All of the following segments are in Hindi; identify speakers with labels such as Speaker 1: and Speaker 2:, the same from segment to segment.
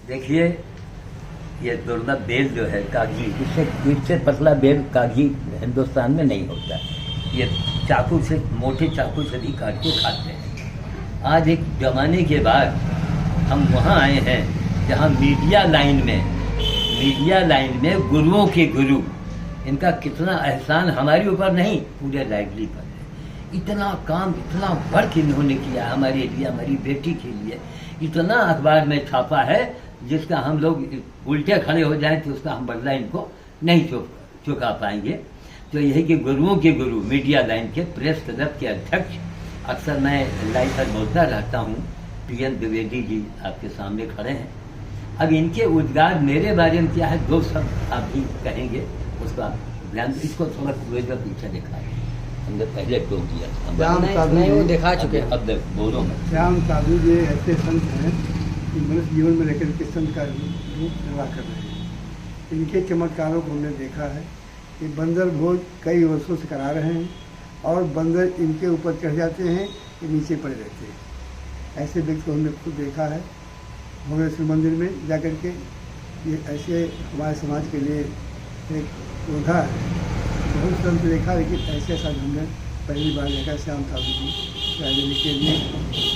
Speaker 1: देखिए, ये दुर्लभ बेल जो है कागजी, इससे पतला बेल कागजी हिंदुस्तान में नहीं होता। ये चाकू से, मोटे चाकू से भी काट के खाते हैं। आज एक जमाने के बाद हम वहाँ आए हैं जहाँ मीडिया लाइन में गुरुओं के गुरु, इनका कितना एहसान हमारे ऊपर नहीं, पूरे लाइब्रेरी पर है। इतना काम, इतना वर्क इन्होंने किया हमारे लिए, हमारी बेटी के लिए। इतना अखबार में छापा है जिसका हम लोग उल्टे खड़े हो जाएं तो उसका हम बदला इनको नहीं चुका पाएंगे। तो यही कि गुरुओं के गुरु, मीडिया लाइन के प्रेस क्लब के अध्यक्ष, अक्सर मैं लाइन पर बोलता रहता हूँ, PN द्विवेदी जी आपके सामने खड़े हैं। अब इनके उद्गार मेरे बारे में क्या है, दो शब्द आप भी कहेंगे, उसका ध्यान, इसको थोड़ा पूरे पीछे दिखा, हमने पहले टोक दिया था,
Speaker 2: नहीं वो दिखा चुके हैं।
Speaker 1: अब बोलो।
Speaker 3: श्याम साधु जी ऐसे संत हैं कि मनुष्य जीवन में रहकर के संत का रूप निर्वाह कर रहे हैं। इनके चमत्कारों को हमने देखा है कि बंदर भोज कई वर्षों से करा रहे हैं और बंदर इनके ऊपर चढ़ जाते हैं कि नीचे पड़े रहते हैं। ऐसे व्यक्ति को हमने खुद देखा है भुवनेश्वर मंदिर में जाकर के। ये ऐसे हमारे समाज के लिए एक पौधा है। बहुत संत देखा, लेकिन ऐसे साधु हमने पहली बार देखा। श्याम साधु जी राजनीति के लिए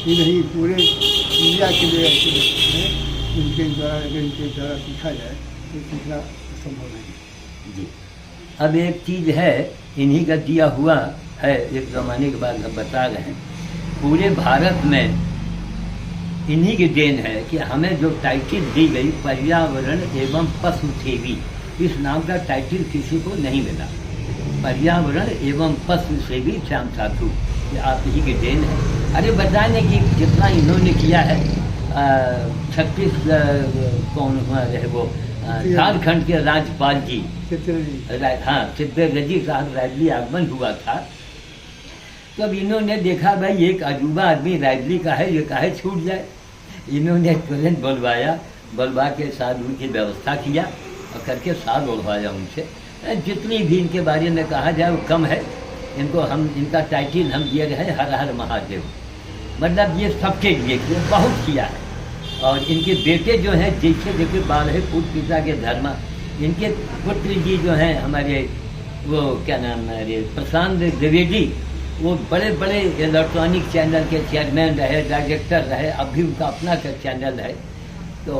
Speaker 3: ही नहीं, पूरे इंडिया के लिए ऐसे व्यक्ति हैं जिनके द्वारा, अगर इनके द्वारा सीखा जाए तो सीखना संभव नहीं
Speaker 1: जी। अब एक चीज़ है, इन्हीं का दिया हुआ है, एक ज़माने के बाद हम बता रहे हैं, पूरे भारत में इन्हीं की देन है कि हमें जो टाइटल दी गई पर्यावरण एवं पशु सेवी, इस नाम का टाइटल किसी को नहीं मिला। पर्यावरण एवं पशु सेवी श्याम साधु, ये आप ही की देन है। अरे बताने की जितना इन्होंने किया है, 36 कौन है वो, झारखंड के राज्यपाल जी, हाँ, सिद्धरजी साहब रायबली आगमन हुआ था। तब तो इन्होंने देखा भाई एक अजूबा आदमी रायबली का है, ये काहे छूट जाए। इन्होंने तुरंत बुलवा के साथ उनकी व्यवस्था किया और करके साथ उड़वाया उनसे। जितनी भी इनके बारे में कहा जाए वो कम है। इनको हम, इनका टाइटल हम दिए गए हर हर महादेव। मतलब ये सबके लिए किया, बहुत किया है। और इनके बेटे जो हैं, जैसे देखिए 12 पुत्र पिता के धर्मा, इनके पुत्र जी जो हैं हमारे, वो क्या नाम है, अरे प्रशांत द्विवेदी, वो बड़े बड़े इलेक्ट्रॉनिक चैनल के चेयरमैन रहे, डायरेक्टर रहे, अभी उनका अपना चैनल है। तो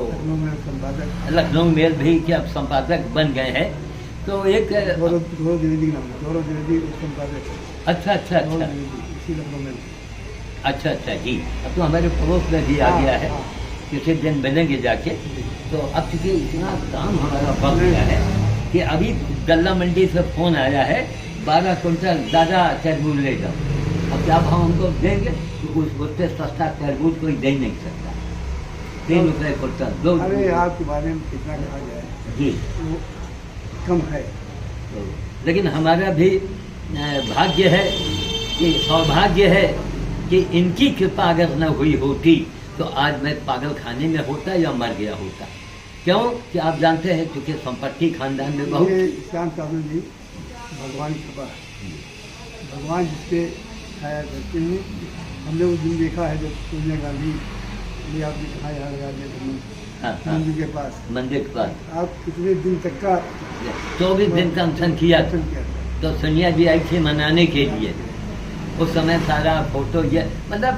Speaker 1: लखनऊ मेल भी के अब संपादक बन गए हैं। तो एक अच्छा अच्छा जी। अब तो हमारे पड़ोस में भी आ गया है, किसी दिन मिलेंगे जाके। तो अब चूँकि इतना काम हमारा बढ़ गया है कि अभी गल्ला मंडी से फ़ोन आया है, 12 कुंटल दादा तरबूज ले जाओ। अब क्या भाव हमको देंगे, तो उससे सस्ता तरबूज कोई दे नहीं सकता। 3 रुपये कुंटल, 2।
Speaker 3: अरे आपके बारे में कितना कहा जाए
Speaker 1: जी,
Speaker 3: वो कम है।
Speaker 1: तो लेकिन हमारा भी भाग्य है, कि सौभाग्य है कि इनकी कृपा अगर न हुई होती तो आज मैं पागल खाने में होता या मर गया होता। क्यों कि आप जानते हैं, क्योंकि संपत्ति खानदान में बहुत।
Speaker 3: श्याम साधु जी भगवान कृपा है, भगवान जिसके छाया करते हैं। हमने उस दिन देखा है जब सोनिया गांधी ये आपने कहा यार मंदिर के पास, आप कितने दिन तक का
Speaker 1: 24 दिन का अनशन किया। तो सोनिया जी आई थी मनाने के लिए, उस समय सारा फोटो ये, मतलब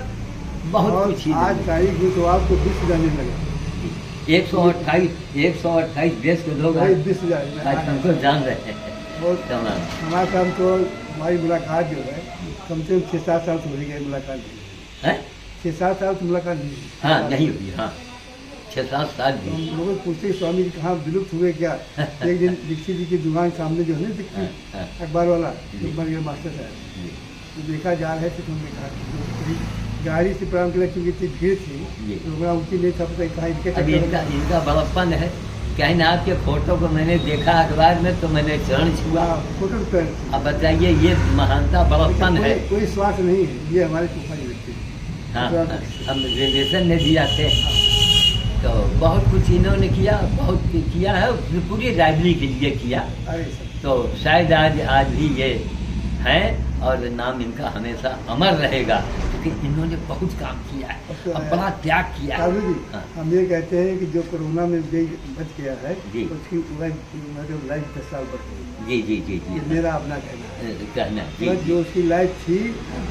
Speaker 1: बहुत कुछ।
Speaker 3: आज तारीख में तो आपको 20 जाने लगा।
Speaker 1: 128 देश के लोग हमको जान रहे हैं।
Speaker 3: हमारे साथ तो हमारी मुलाकात जो है कम से कम 6-7 साल हो गई मुलाकात है। 6-7 साल से मुलाकात नहीं।
Speaker 1: हाँ, नहीं हुई। हाँ, 6-7 साल भी।
Speaker 3: लोग पूछते स्वामी जी कहाँ विलुप्त हुए क्या। एक दिन दीक्षित जी की दुकान सामने जो है ना दिखती, अखबार वाला मास्टर साहब, तो देखा जा रहे थे, तो हमने कहा गाड़ी से प्रारंभ किया क्योंकि इतनी भीड़ थी, प्रोग्राम उनकी नहीं था पता कहा।
Speaker 1: इनका बड़प्पन है, कहीं ना आपके फोटो को मैंने देखा अखबार में तो मैंने चरण छुआ।
Speaker 3: फोटो।
Speaker 1: अब बताइए, ये महानता बड़प्पन है।
Speaker 3: कोई स्वार्थ नहीं है, ये हमारे फूफा व्यक्ति है।
Speaker 1: हाँ, हम रिलेशन में भी आते हैं। तो बहुत कुछ इन्होंने किया, बहुत किया है, पूरी राजनीति के लिए किया। तो शायद आज भी ये हैं और नाम इनका हमेशा अमर रहेगा। लेकिन इन्होंने बहुत काम किया है
Speaker 3: अब तो
Speaker 1: और बड़ा त्याग किया है।
Speaker 3: साधु जी,
Speaker 1: हाँ।
Speaker 3: हम ये कहते हैं कि जो कोरोना में बच गया है
Speaker 1: जी।
Speaker 3: उसकी मतलब लाइफ 10 साल बढ़ गई।
Speaker 1: जी जी जी
Speaker 3: ये
Speaker 1: जी
Speaker 3: मेरा अपना कहना है।
Speaker 1: कहना जी
Speaker 3: बस जो उसकी लाइफ थी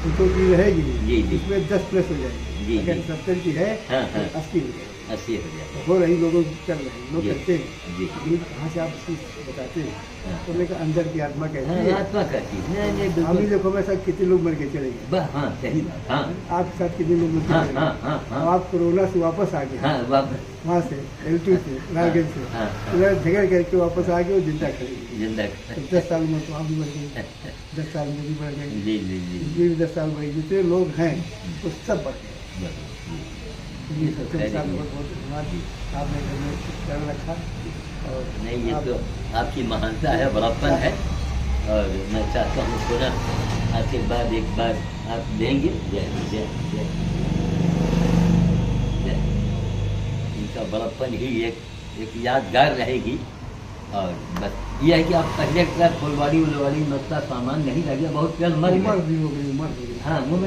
Speaker 3: वो तो की रहेगी,
Speaker 1: जी, जी।
Speaker 3: उसमें 10 प्लस हो जाएगी।
Speaker 1: जी,
Speaker 3: अगर
Speaker 1: जी।
Speaker 3: 70 की है
Speaker 1: हाँ, हाँ।
Speaker 3: तो 80 हो जाएगी।
Speaker 1: 80 हो जाए।
Speaker 3: हो रही लोगों को कर रहे हैं, लोग
Speaker 1: जी,
Speaker 3: कहते हैं
Speaker 1: जी।
Speaker 3: ये कहाँ से आप चीज़ बताते हैं?
Speaker 1: हाँ।
Speaker 3: तो मैंने कहा अंदर की आत्मा कहती
Speaker 1: हाँ,
Speaker 3: है।
Speaker 1: आत्मा कहती है। नहीं, नहीं,
Speaker 3: हम ही
Speaker 1: बिल्कुल।
Speaker 3: देखो मेरे साथ कितने लोग मर के चले गए,
Speaker 1: हाँ सही बात। हाँ
Speaker 3: आपके साथ कितने लोग मर के
Speaker 1: हाँ
Speaker 3: चले
Speaker 1: हाँ
Speaker 3: गए।
Speaker 1: हाँ
Speaker 3: अब
Speaker 1: हाँ
Speaker 3: आप कोरोना से वापस आ गए,
Speaker 1: हाँ वापस
Speaker 3: वहाँ से L2 से रायगंज से
Speaker 1: हाँ, हाँ।
Speaker 3: उधर झगड़ करके वापस आ गए और जिंदा खड़े।
Speaker 1: जिंदा।
Speaker 3: तो 10 साल में तो आप भी मर गए, 10 साल में भी मर गए,
Speaker 1: जी जी जी
Speaker 3: ये भी 10 साल बढ़ गए। जितने लोग हैं वो सब बढ़ गए।
Speaker 1: बस,
Speaker 3: ये
Speaker 1: ये तो
Speaker 3: सबके
Speaker 1: खैर
Speaker 3: साथ
Speaker 1: ही है।
Speaker 3: बहुत बहुत धन्यवाद। आपने घर में कर रखा और
Speaker 1: नहीं, ये
Speaker 3: आप-
Speaker 1: तो आपकी महानता है, बड़प्पन है। और मैं चाहता हूँ पुनः आशीर्वाद एक बार आप देंगे। जय जय जय जय। इनका बड़प्पन ही एक यादगार रहेगी। और बस ये है कि आप पहले का फुलवाड़ी उलवाड़ी मसला सामान नहीं लगे, बहुत जल्द मर
Speaker 3: उम्र
Speaker 1: गए।
Speaker 3: भी हो गई, उम्र हो गई।
Speaker 1: हाँ वो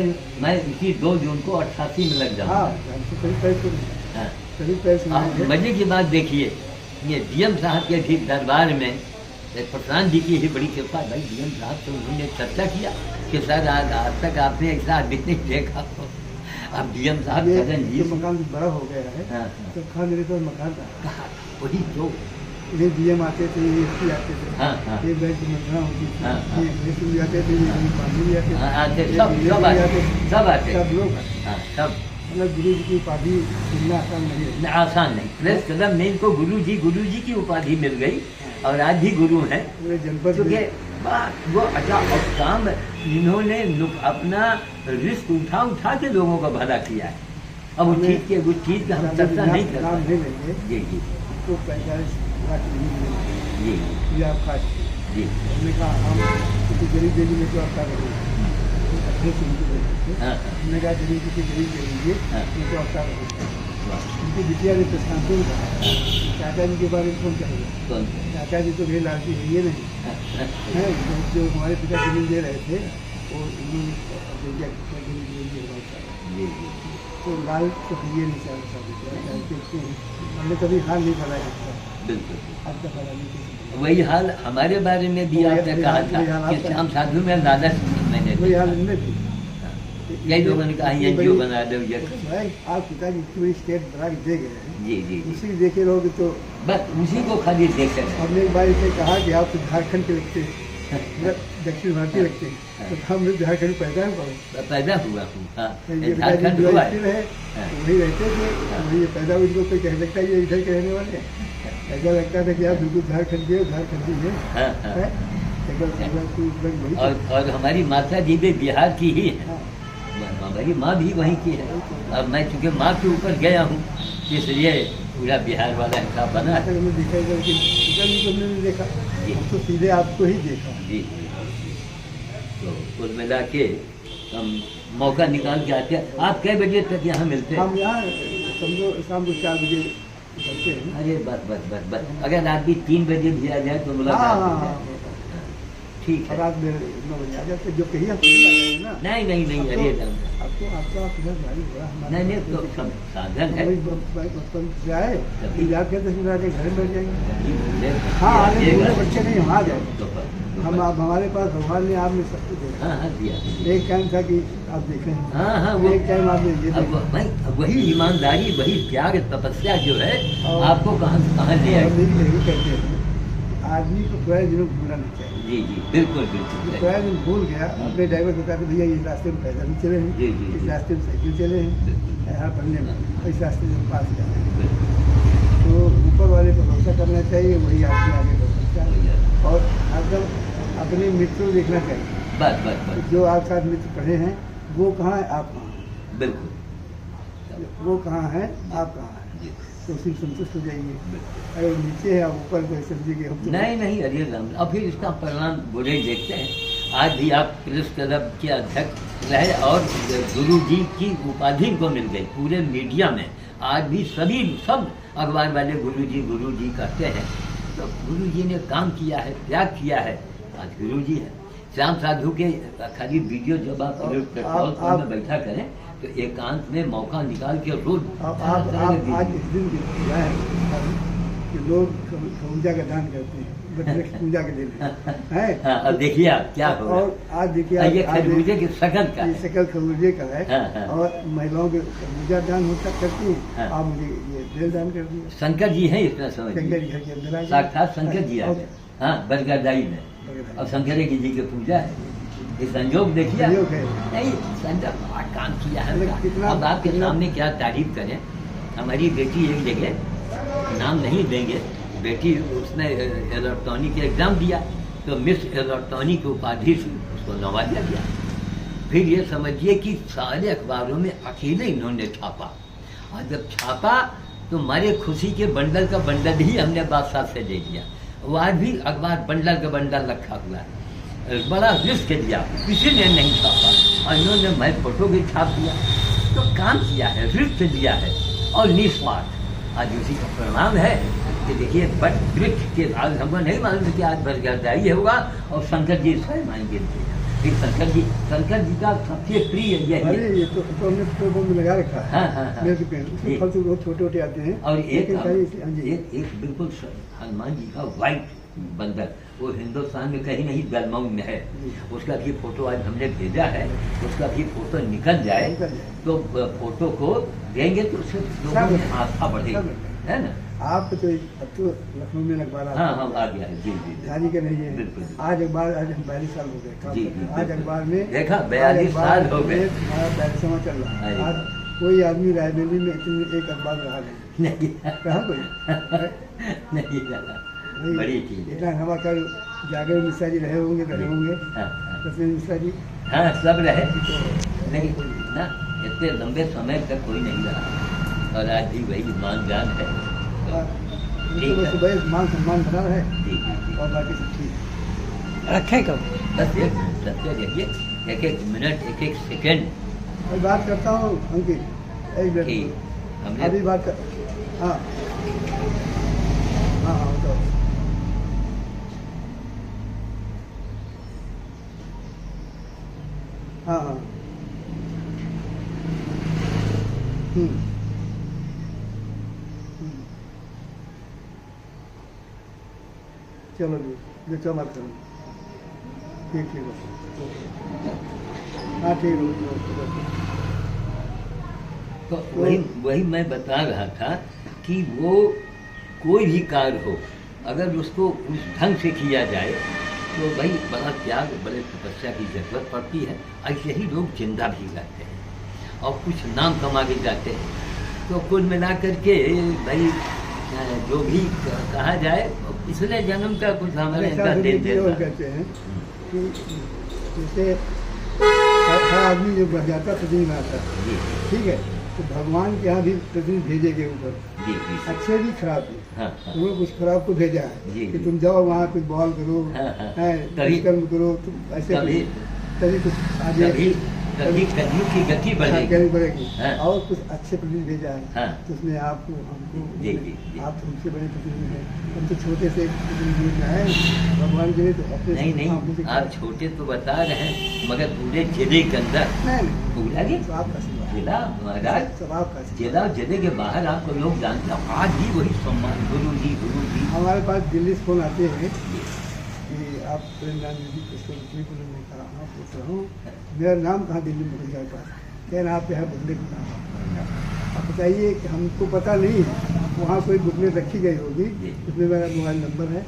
Speaker 1: मैं इसी 2 जून को 88 में लग
Speaker 3: हाँ,
Speaker 1: जाऊँगा।
Speaker 3: हमसे करीब पैसे
Speaker 1: हाँ।
Speaker 3: करीब पैसे
Speaker 1: आप मजे की बात देखिए, ये डीएम साहब के ठीक दरबार में प्रधान जी की ही बड़ी कृपा। भाई डीएम साहब तो उन्होंने चर्चा किया कि सर आज तक आपने ऐसा आदमी नहीं देखा हो। अब डीएम साहब
Speaker 3: ये
Speaker 1: करण जी
Speaker 3: ये मकान बड़ा हो गया है।
Speaker 1: हाँ, हाँ।
Speaker 3: तो कहाँ मेरे पास मकान था,
Speaker 1: कहा वही जो
Speaker 3: ये डीएम आते थे, ये एसपी आते थे,
Speaker 1: हाँ, हाँ।
Speaker 3: ये बैंक की मंत्रणा होती थी,
Speaker 1: हाँ, हाँ।
Speaker 3: ये एसपी भी आते थे, ये पानी भी आते
Speaker 1: हाँ, आते
Speaker 3: ये
Speaker 1: सब
Speaker 3: ये
Speaker 1: सब
Speaker 3: भी
Speaker 1: आते सब आते
Speaker 3: सब लोग आते।
Speaker 1: हाँ सब।
Speaker 3: मतलब गुरु जी की उपाधि मिलना आसान नहीं है।
Speaker 1: आसान नहीं, प्रेस कदम ने इनको गुरु जी की उपाधि मिल गई और आज भी गुरु हैं।
Speaker 3: पूरे जनपद
Speaker 1: क्योंकि
Speaker 3: में
Speaker 1: वो अच्छा और काम इन्होंने अपना रिस्क उठा के लोगों का भला किया है। अब उस चीज का हम चर्चा नहीं कर
Speaker 3: नाम
Speaker 1: सकते।
Speaker 3: नहीं लेंगे
Speaker 1: जी जी
Speaker 3: तो 45 लाख नहीं मिलेंगे,
Speaker 1: जी
Speaker 3: ये आप खास।
Speaker 1: जी
Speaker 3: हमने कहा हम किसी गरीब दिल्ली में तो आपका रहेंगे, अध्यक्ष उनके रहे थे।
Speaker 1: हाँ
Speaker 3: हमने कहा जरूर किसी गरीब दे दीजिए,
Speaker 1: हाँ।
Speaker 3: ये तो आपका रहेगा।
Speaker 1: वाह,
Speaker 3: उनकी बिटिया ने प्रशांतों ने कहा चाचा जी के बारे में कौन कहेगा,
Speaker 1: कौन
Speaker 3: चाचा जी तो मेरे लालची है ये नहीं
Speaker 1: हाँ, हाँ,
Speaker 3: है। जो हमारे पिता जमीन दे रहे थे वो इन्होंने जमीन दे रहे।
Speaker 1: जी जी
Speaker 3: तो लाल तो ये नहीं चाहते, हमने कभी हाल नहीं फैलाया इसका,
Speaker 1: बिल्कुल।
Speaker 3: आपका फैलाने की
Speaker 1: वही हाल हमारे बारे में भी आपने कहा था कि श्याम साधु में दादा मैंने
Speaker 3: वही हाल
Speaker 1: देखा।
Speaker 3: इनमें भी।
Speaker 1: कई लोगों ने कहा एनजीओ बना दो ये।
Speaker 3: भाई आप पिताजी इतनी बड़ी स्टेट बना के दे गए हैं,
Speaker 1: जी जी जी
Speaker 3: उसी देखे रहोगे तो।
Speaker 1: बस उसी को खाली देख रहे
Speaker 3: हमने एक बार इसे कहा कि आप तो झारखंड के लगते हैं, मतलब दक्षिण भारतीय लगते हैं, तो हम लोग झारखंड पैदा हुआ हूँ।
Speaker 1: पैदा हुआ हूँ। हाँ
Speaker 3: ये पिताजी
Speaker 1: झारखंड
Speaker 3: जो
Speaker 1: हुआ
Speaker 3: स्थिर
Speaker 1: है।
Speaker 3: है
Speaker 1: हाँ।
Speaker 3: वही रहते थे, वही ये पैदा हुई, इनको कोई कह लगता है ये इधर के रहने वाले हैं। ऐसा लगता था कि आप बिल्कुल झारखंड के झारखंडी हैं।
Speaker 1: हाँ, हाँ।
Speaker 3: हैं? एकदम
Speaker 1: और हमारी माता जी भी बिहार की ही है।
Speaker 3: हाँ।
Speaker 1: हमारी माँ भी वहीं की है। अब मैं चूंकि माँ के ऊपर गया हूँ इसलिए पूरा बिहार वाला हिसाब बना है।
Speaker 3: हमने देखा है, लेकिन पिताजी को हमने नहीं देखा,
Speaker 1: जी।
Speaker 3: हम तो सीधे आपको ही देखा।
Speaker 1: जी तो कुल मिला के हम मौका निकाल के आते हैं। आप कै बजे तक यहाँ मिलते हैं?
Speaker 3: हम यहाँ समझो शाम को 4 बजे चलते हैं।
Speaker 1: अरे बस अगर आप भी 3 बजे भी आ जाए तो
Speaker 3: हाँ
Speaker 1: मुलाकात हो
Speaker 3: हाँ
Speaker 1: जाए।
Speaker 3: हाँ।
Speaker 1: ठीक
Speaker 3: और
Speaker 1: है।
Speaker 3: रात में 9 बजे आ जाते, जो कहिए हम कहीं आ जाएंगे ना।
Speaker 1: नहीं अरे
Speaker 3: आपको आपका आप इधर गाड़ी घोड़ा हमारा
Speaker 1: नहीं तो सब साधन है।
Speaker 3: बचपन से आए, जाके 10 मिनट आके घर मिल जाएंगे। हाँ
Speaker 1: हाँ
Speaker 3: आगे पूरे बच्चे नहीं, हम आ जाए। हम आप हमारे पास भगवान ने आपने सब कुछ देखा।
Speaker 1: हाँ दिया।
Speaker 3: एक टाइम था कि आप देखें,
Speaker 1: हाँ वो
Speaker 3: एक टाइम आपने ये
Speaker 1: अब
Speaker 3: देखा।
Speaker 1: भाई वही ईमानदारी वही त्याग तपस्या जो है
Speaker 3: और-
Speaker 1: आपको कहाँ से कहाँ ले
Speaker 3: और
Speaker 1: आई।
Speaker 3: मेरी यही कहते हैं आदमी को पुराने दिनों भूलना नहीं चाहिए।
Speaker 1: जी बिल्कुल
Speaker 3: जो
Speaker 1: बिल्कुल।
Speaker 3: पुराने दिन भूल गया, अपने ड्राइवर को कहा कि भैया इस रास्ते में पैदल भी चले
Speaker 1: जी,
Speaker 3: हैं,
Speaker 1: जी,
Speaker 3: इस
Speaker 1: जी।
Speaker 3: रास्ते में साइकिल चले हैं, यहाँ पढ़ने में इस रास्ते से पास जाना है।
Speaker 1: बिल्कुल।
Speaker 3: तो ऊपर वाले पर भरोसा करना चाहिए, वही आदमी आगे बढ़ सकता है। और हरदम अपने मित्र देखना चाहिए,
Speaker 1: बस
Speaker 3: जो आपके साथ मित्र पढ़े हैं वो कहाँ है, आप कहाँ हैं।
Speaker 1: बिल्कुल।
Speaker 3: वो कहाँ है, आप कहाँ हैं,
Speaker 1: जी,
Speaker 3: तो उसी में संतुष्ट हो जाइए।
Speaker 1: बिल्कुल।
Speaker 3: अगर नीचे है आप ऊपर को समझिए हम तो
Speaker 1: नहीं अरे राम अब फिर इसका परिणाम बुरे ही देखते हैं। आज भी आप प्रेस क्लब के अध्यक्ष रहे और गुरु जी की उपाधि को मिल गई पूरे मीडिया में। आज भी सब अखबार वाले गुरु जी कहते हैं। तो गुरु जी ने काम किया है, त्याग किया है, आज गुरु जी है। श्याम साधु के खाली वीडियो जब आप पेट्रोल पंप में बैठा करें तो एकांत में मौका निकाल के रोज
Speaker 3: आप आज इस दिन किया है कि लोग खरबूजा का दान करते हैं पूजा के दिन है।
Speaker 1: अब देखिए आप क्या होगा।
Speaker 3: और आज देखिए
Speaker 1: ये खरबूजे की शकल का है।
Speaker 3: शकल खरबूजे का है।
Speaker 1: हाँ।
Speaker 3: और महिलाओं के खरबूजा दान होता करती हैं।
Speaker 1: हाँ।
Speaker 3: आप मुझे ये बेल दान कर दिए।
Speaker 1: शंकर जी हैं इतना समझ,
Speaker 3: शंकर जी घर के अंदर आ गए।
Speaker 1: साक्षात शंकर जी आ गए। हाँ, बरगदाई में और शंकर जी की पूजा है। ये संयोग देखिए नहीं, संजय काम किया है। अब आपके सामने क्या तारीफ करें। हमारी बेटी एक जगह, नाम नहीं देंगे, बेटी उसने इलेक्ट्रॉनिक एग्जाम दिया तो मिस इलेक्ट्रॉनिक की उपाधि से उसको नवाजा गया। फिर ये समझिए कि सारे अखबारों में अकेले इन्होंने छापा, और जब छापा तो हमारे खुशी के बंडल का बंडल ही हमने बादशाह से ले लिया। वो आज भी अखबार बंडल का बंडल रखा हुआ है। बड़ा रिस्क लिया, किसी ने नहीं छापा और इन्होंने मैं फोटो भी छाप दिया। तो काम किया है, रिस्क लिया है और निस्वार्थ। आज उसी का परिणाम है कि देखिए बट वृक्ष के आज हमको नहीं मालूम कि आज बरगदाई होगा और शंकर जी स्वयं आएंगे। फिर शंकर जी का सबसे प्रिय यही
Speaker 3: ये तो हमने फोटो में लगा रखा है।
Speaker 1: हाँ।
Speaker 3: फल तो बहुत छोटे छोटे आते हैं।
Speaker 1: और एक बिल्कुल हनुमान जी का व्हाइट बंदर, वो हिंदुस्तान में कहीं नहीं दलमऊ में है। उसका भी फोटो आज हमने भेजा है। उसका भी फोटो निकल जाए तो फोटो को देंगे तो उससे लोगों में आस्था बढ़ेगी, है ना।
Speaker 3: आप तो अब तो लखनऊ में अखबार
Speaker 1: हाँ आ गया है। जी
Speaker 3: जारी के नहीं है।
Speaker 1: बिल्कुल।
Speaker 3: आज अखबार आज 42 साल हो गए।
Speaker 1: जी
Speaker 3: आज अखबार में
Speaker 1: देखा 42 साल हो गए।
Speaker 3: हमारा 42वां चल रहा है। आज कोई आदमी रायबरेली में इतने एक अखबार रहा नहीं कहा कोई
Speaker 1: नहीं रहा। बड़ी चीज
Speaker 3: इतना हमारा कल जागर मिश्रा जी रहे होंगे लक्ष्मण मिश्रा जी।
Speaker 1: हाँ सब रहे, लेकिन ना इतने लंबे समय तक कोई नहीं रहा। और आज भी वही मान जान है।
Speaker 3: मान सम्मान बना है और बाकी सब ठीक रखे कब।
Speaker 1: बस एक सत्य देखिए, एक मिनट एक सेकेंड
Speaker 3: मैं बात करता हूँ अंकित। एक मिनट अभी बात कर। हाँ बताओ। हाँ चलो जी जो मत करो। ठीक हाँ ठीक
Speaker 1: तो वही मैं बता रहा था कि वो कोई भी कार्य हो अगर उसको उस ढंग से किया जाए तो भाई बड़ा त्याग, बड़े तपस्या की जरूरत पड़ती है। ऐसे ही लोग जिंदा भी रहते हैं और कुछ नाम कमा के जाते हैं। तो कुल मिला करके भाई जो भी कहा जाए पिछले जन्म का कुछ हमारे
Speaker 3: कहते हैं कि जैसे हर आदमी जो बढ़ जाता प्रतिदिन आता है, ठीक है, तो भगवान के यहाँ भी प्रतिदिन भेजे गए ऊपर अच्छे भी खराब भी। तुमने कुछ खराब को भेजा है कि तुम जाओ वहाँ कुछ बॉल करो, कर्म करो, तुम ऐसे तभी कुछ आगे
Speaker 1: कभी की गति बढ़ेगी।
Speaker 3: और कुछ अच्छे प्रतिदिन भेजा है तो उसमें आपको हमको आप हमसे बड़े प्रतिदिन है। हम तो छोटे से प्रतिदिन है भगवान के लिए। तो अपने
Speaker 1: नहीं आप छोटे तो बता रहे हैं मगर पूरे जिले के अंदर पूरा जिला महाराज जिला जिले के बाहर आपको लोग जानते हैं। आज भी वही सम्मान गुरु जी
Speaker 3: हमारे पास दिल्ली से फोन आते हैं कि आप प्रेमचंद जी ने कहा हाँ पूछ रहा हूँ मेरा नाम कहाँ दिल्ली में बदल जाता है। कह रहे आप यहाँ बदले का नाम आप बताइए कि हमको पता नहीं है। वहाँ कोई बुकलेट रखी गई होगी, उसमें मेरा मोबाइल नंबर है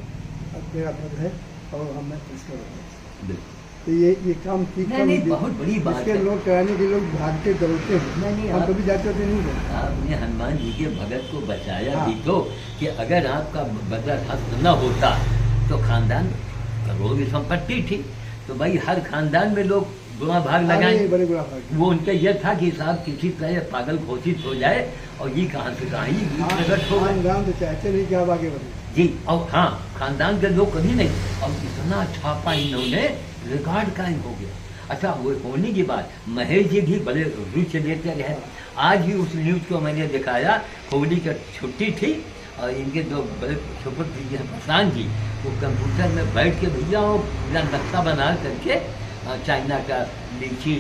Speaker 3: और मेरा पद है और हम प्रिंसिपल। तो ये काम ठीक
Speaker 1: बहुत बड़ी बात है।
Speaker 3: नोट कराने के लोग भागते दौड़ते हैं। हम कभी जाते होते नहीं है।
Speaker 1: आपने हनुमान जी के भगत को बचाया भी तो कि अगर आपका बदला हस्त न होता तो खानदान करोड़ों की संपत्ति थी। तो भाई हर खानदान में लोग गुणा भाग लगाए।
Speaker 3: बड़े गुणा भाग
Speaker 1: वो उनका यह था कि साहब किसी तरह पागल घोषित हो जाए और ये कहाँ से कहाँ ही प्रकट हो
Speaker 3: खानदान तो चाहते नहीं कि आप आगे बढ़े
Speaker 1: जी। और हाँ खानदान के लोग कभी नहीं। और इतना छापा इन्होंने रिकॉर्ड कायम हो गया। अच्छा वो होने की बात महेश जी भी बड़े रुचि लेते रहे। आज भी उस न्यूज को मैंने दिखाया, होली की छुट्टी थी और इनके दो बड़े सुपुत्र जी हैं प्रशांत जी, वो कंप्यूटर में बैठ के भैया वो पूरा नक्शा बना करके चाइना का लीची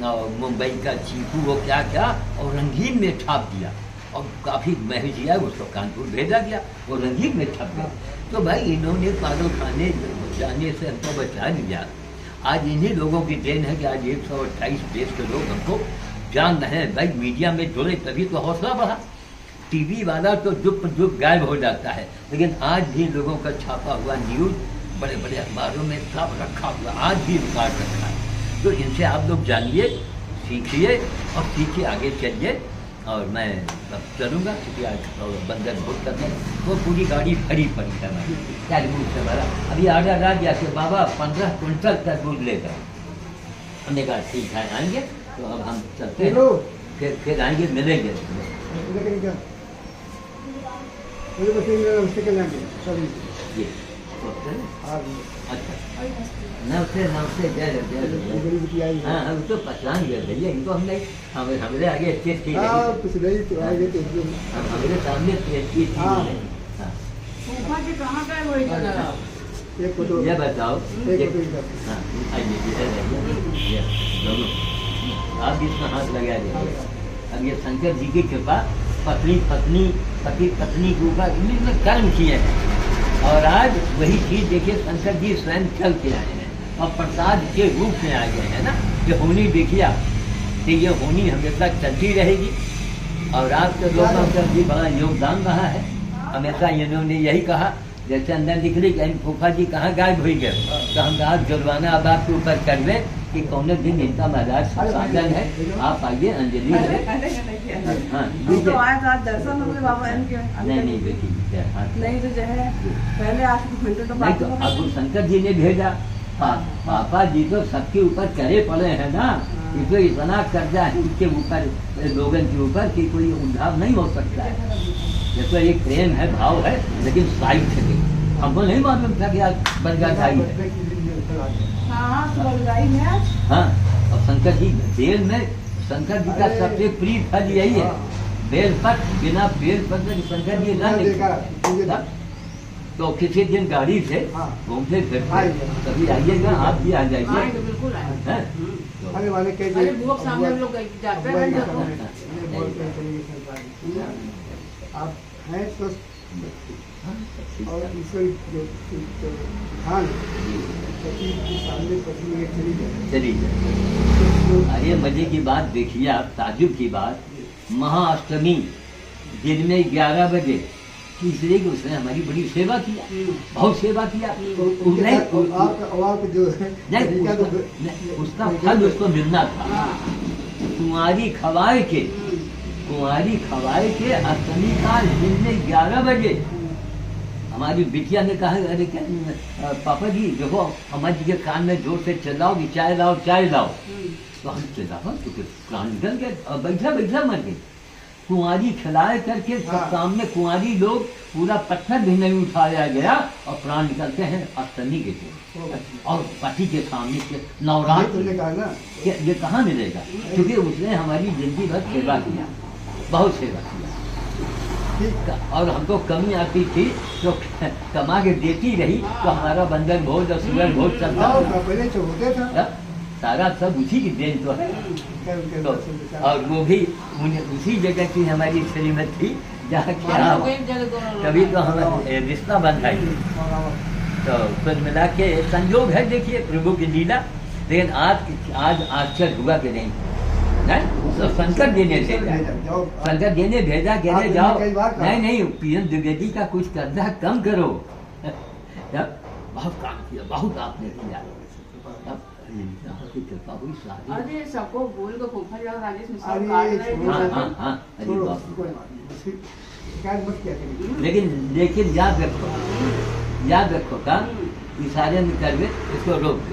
Speaker 1: और मुंबई का चीकू वो क्या क्या और रंगीन में छाप दिया और काफ़ी महज आया, उसको कानपुर भेजा गया, वो रंगीन में छप गया। तो भाई इन्होंने पागल खाने जाने से हमको बचा लिया। आज इन्हीं लोगों की देन है कि आज 128 देश के लोग हमको जान रहे हैं। भाई मीडिया में जुड़े तभी तो हौसला बढ़ा। टीवी वाला तो जुप गायब हो जाता है, लेकिन आज भी लोगों का छापा हुआ न्यूज़ बड़े बड़े अखबारों में सब रखा हुआ, आज भी रिकॉर्ड रखा है। तो इनसे आप लोग जानिए, सीखिए और सीखिए आगे चलिए। और मैं अब चलूँगा क्योंकि आज बंदर भोज करने वो पूरी गाड़ी भरी पड़ी है हमारी, क्या दूध से भरा। अभी आर्डर आ गया कि बाबा 15 क्विंटल का दूध लेकर। हमने कहा ठीक है आएंगे, तो अब हम चलते हैं, फिर आएंगे मिलेंगे। ये अच्छा नमस्ते जय हाँ हम तो पहचान गए भैया, इनको हम नहीं हमारे आगे स्टेज थी,
Speaker 3: कुछ नहीं तो आगे तो
Speaker 1: हमारे सामने स्टेज थी। ये बताओ हाँ आइए दोनों आप इसमें हाथ लगा दीजिए। अब ये शंकर जी की कृपा पति पत्नी के ऊपर इन्होंने कर्म किए हैं और आज वही चीज देखिए शंकर जी स्वयं चल के आए हैं और प्रसाद के रूप में आ गए हैं ना। ये होनी देखिए कि ये होनी हमेशा चलती रहेगी और आपके लोगों का भी बड़ा योगदान रहा है। हमेशा इन्होंने यही कहा, जैसे अंदर निकली कि फूफा जी कहाँ गायब हो गए, तो हम आज जुर्माना अब आपके ऊपर कर दें कि कौन दिन इनका महाराज साधन है, आप आइए अंजलि नहीं बेटी
Speaker 2: नहीं तो जो है पहले
Speaker 1: नहीं तो अब शंकर जी ने भेजा। पापा जी तो सबके ऊपर करे पड़े हैं ना, इसको इतना कर्जा है इसके ऊपर लोगों के ऊपर कि कोई उद्धार नहीं हो सकता है। जैसे एक प्रेम है भाव है, लेकिन साइड थे हमको नहीं मालूम था कि आज बरगाई है। हाँ और शंकर जी बेल में शंकर जी का सबसे प्रिय फल यही है, बेलपत्र। बिना बेलपत्र शंकर जी ना देखा। तो किसी दिन गाड़ी से घूमते फिरते कभी आइएगा, आप भी आ जाइए।
Speaker 2: बिल्कुल
Speaker 3: आने वाले आप हैं स्वस्थ और
Speaker 1: चली जाए। अरे मजे की बात देखिए आप, ताजुब की बात, महाअष्टमी दिन में 11 बजे तीसरे को उसने हमारी बड़ी सेवा किया, बहुत सेवा किया। उसका फल उसको मिलना था। कुंवारी खवाए के अष्टमी का दिन में 11 बजे हमारी बिटिया ने कहा, अरे क्या पापा जी देखो अम्मा जी के कान में जोर से चिल्लाओ कि चाय लाओ चाय लाओ। तो हम चिल्लाओ क्योंकि प्राण निकल गए, बैठा मर गए। कुंवारी खिलाए करके सब सामने कुंवारी लोग पूरा पत्थर भी नहीं उठाया गया और प्राण निकलते हैं अष्टमी के दिन और पति के सामने के नवरात्र। ये कहाँ मिलेगा, क्योंकि उसने हमारी जिंदगी भर सेवा किया, बहुत सेवा किया और हमको कमी आती थी तो कमा के देती रही। तो हमारा बंदर भोज और सुगर भोज चलता सारा सब उसी की देन तो है। तो और वो भी उसी जगह की हमारी श्रीमत थी जहाँ क्या कभी तो हम रिश्ता बंधा ही। तो कुल मिला के संयोग है, देखिए प्रभु की लीला। लेकिन आज आश्चर्य हुआ कि नहीं, तो शंकर जी ने भेजा, कहने जाओ नहीं पीएम द्विवेदी का कुछ कर्जा कम करो। बहुत काम किया, बहुत आपने किया।
Speaker 2: अरे सबको बोल को फूफा जी और राजेश मिश्रा
Speaker 1: लेकिन याद रखो का इशारे में कर दे, इसको रोक दे।